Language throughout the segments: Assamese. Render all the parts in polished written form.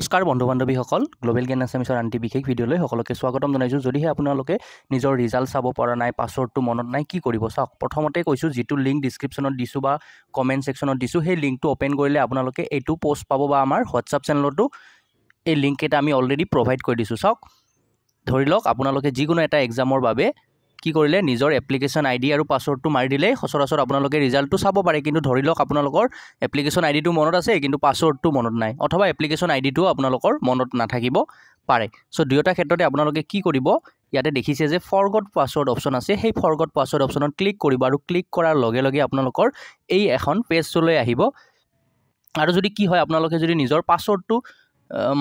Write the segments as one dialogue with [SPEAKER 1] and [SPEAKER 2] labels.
[SPEAKER 1] নমস্কাৰ বন্ধু বান্ধৱীসকল গ্লোবেল জ্ঞান আছামিছৰ আনটি বিশেষ ভিডিঅ'লৈ সকলোকে স্বাগতম জনাইছোঁ। যদিহে আপোনালোকে নিজৰ ৰিজাল্ট চাব পৰা নাই, পাছৱৰ্ডটো মনত নাই, কি কৰিব চাওক। প্ৰথমতে কৈছোঁ যিটো লিংক ডিছক্ৰিপশ্যনত দিছোঁ বা কমেণ্ট ছেকশ্যনত দিছোঁ, সেই লিংকটো অ'পেন কৰিলে আপোনালোকে এইটো পষ্ট পাব বা আমাৰ হোৱাটছআপ চেনেলতো এই লিংককেইটা আমি অলৰেডি প্ৰভাইড কৰি দিছোঁ। চাওক, ধৰি লওক আপোনালোকে যিকোনো এটা এক্সামৰ বাবে কি কৰিলে নিজৰ এপ্লিকেশ্যন আইডি আৰু পাছৱৰ্ডটো মাৰি দিলেই সচৰাচৰ আপোনালোকে ৰিজাল্টটো চাব পাৰে। কিন্তু ধৰি লওক আপোনালোকৰ এপ্লিকেশ্যন আইডিটো মনত আছে কিন্তু পাছৱৰ্ডটো মনত নাই, অথবা এপ্লিকেশ্যন আইডিটো আপোনালোকৰ মনত নাথাকিব পাৰে। চ' দুয়োটা ক্ষেত্ৰতে আপোনালোকে কি কৰিব, ইয়াতে দেখিছে যে ফৰগট পাছৱৰ্ড অপশ্যন আছে, সেই ফৰগট পাছৱৰ্ড অপশ্যনত ক্লিক কৰিব আৰু ক্লিক কৰাৰ লগে লগে আপোনালোকৰ এই এখন পেজলৈ আহিব। আৰু যদি কি হয়, আপোনালোকে যদি নিজৰ পাছৱৰ্ডটো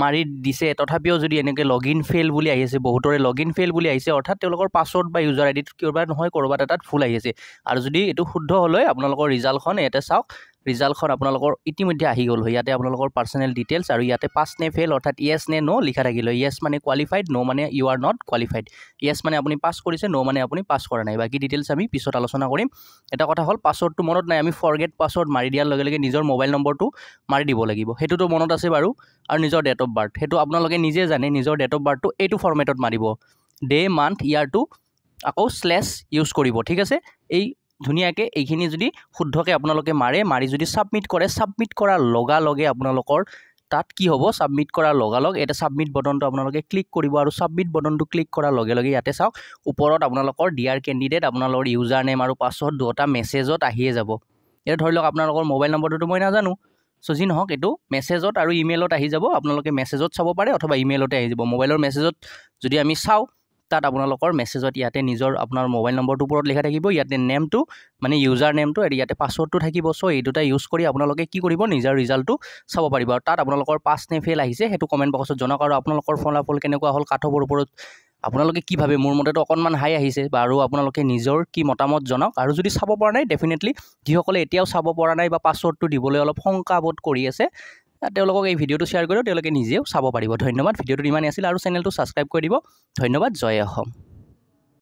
[SPEAKER 1] মাৰি দিছে তথাপিও যদি এনেকৈ লগইন ফেইল বুলি আহি আছে, বহুতৰে লগইন ফেইল বুলি আহিছে, অৰ্থাৎ তেওঁলোকৰ পাছৱৰ্ড বা ইউজাৰ আইডিটো কিবা নহয় ক'ৰবাত এটাত ভুল আহি আছে। আৰু যদি এইটো শুদ্ধ হ'লে আপোনালোকৰ ৰিজাল্টখন ইয়াতে চাওক, ৰিজাল্টখন আপোনালোকৰ ইতিমধ্যে আহি গ'ল হয়। ইয়াতে আপোনালোকৰ পাৰ্চনেল ডিটেইলছ আৰু ইয়াতে পাছ নে ফেইল অৰ্থাৎ য়েছ নে ন' লিখা থাকিল। য়েছ মানে কোৱালিফাইড, ন' মানে ইউ আৰ নট কোৱালিফাইড। য়েছ মানে আপুনি পাছ কৰিছে, ন' মানে আপুনি পাছ কৰা নাই। বাকী ডিটেইলছ আমি পিছত আলোচনা কৰিম। এটা কথা হ'ল পাছৱৰ্ডটো মনত নাই, আমি ফৰগেট পাছৱৰ্ড মাৰি দিয়াৰ লগে লগে নিজৰ মোবাইল নম্বৰটো মাৰি দিব লাগিব। সেইটোতো মনত আছে বাৰু। আৰু নিজৰ ডেট অফ বাৰ্থ, সেইটো আপোনালোকে নিজে জানে, নিজৰ ডেট অফ বাৰ্থটো এইটো ফৰ্মেটত মাৰিব, ডে মান্থ ইয়াৰটো আকৌ স্লেছ ইউজ কৰিব, ঠিক আছে। এই ধুনীয়াকৈ এইখিনি যদি শুদ্ধকৈ আপোনালোকে মাৰি যদি ছাবমিট কৰে, ছাবমিট কৰাৰ লগে আপোনালোকৰ তাত কি হ'ব, ছাবমিট কৰাৰ লগালগ এটা ছাবমিট বটনটো আপোনালোকে ক্লিক কৰিব। আৰু ছাবমিট বটনটো ক্লিক কৰাৰ লগে লগে ইয়াতে চাওক ওপৰত আপোনালোকৰ ডিয়াৰ কেণ্ডিডেট, আপোনালোকৰ ইউজাৰ নেম আৰু পাছৱৰ্ড দুটা মেছেজত আহিয়ে যাব। এতিয়া ধৰি লওক আপোনালোকৰ মোবাইল নম্বৰটোতো মই নাজানো, চ' যি নহওক এইটো মেছেজত আৰু ইমেইলত আহি যাব। আপোনালোকে মেছেজত চাব পাৰে অথবা ইমেইলতে আহি যাব। মোবাইলৰ মেছেজত যদি আমি চাওঁ, তাত আপোনালোকৰ মেছেজত ইয়াতে নিজৰ আপোনাৰ মোবাইল নম্বৰটোৰ ওপৰত লিখা থাকিব, ইয়াতে নেমটো মানে ইউজাৰ নেমটো আৰু ইয়াতে পাছৱৰ্ডটো থাকিব। চ' এই দুটা ইউজ কৰি আপোনালোকে কি কৰিব, নিজৰ ৰিজাল্টটো চাব পাৰিব। আৰু তাত আপোনালোকৰ পাছ নে ফেইল আহিছে সেইটো কমেণ্ট বক্সত জনাওক। আৰু আপোনালোকৰ ফলাফল কেনেকুৱা হ'ল, কাট অফৰ ওপৰত আপোনালোকে কি ভাবে, মোৰ মতেতো অকণমান হাই আহিছে বা আৰু আপোনালোকে নিজৰ কি মতামত জনাওক। আৰু যদি চাব পৰা নাই, ডেফিনেটলি যিসকলে এতিয়াও চাব পৰা নাই বা পাছৱৰ্ডটো দিবলৈ অলপ শংকাবোধ কৰি আছে, তেওঁলোকক এই ভিডিঅ'টো শ্বেয়াৰ কৰিও তেওঁলোকে নিজেও চাব পাৰিব। ধন্যবাদ। ভিডিঅ'টো ইমানেই আছিল আৰু চেনেলটো ছাবস্ক্ৰাইব কৰি দিব। ধন্যবাদ। জয় অসম।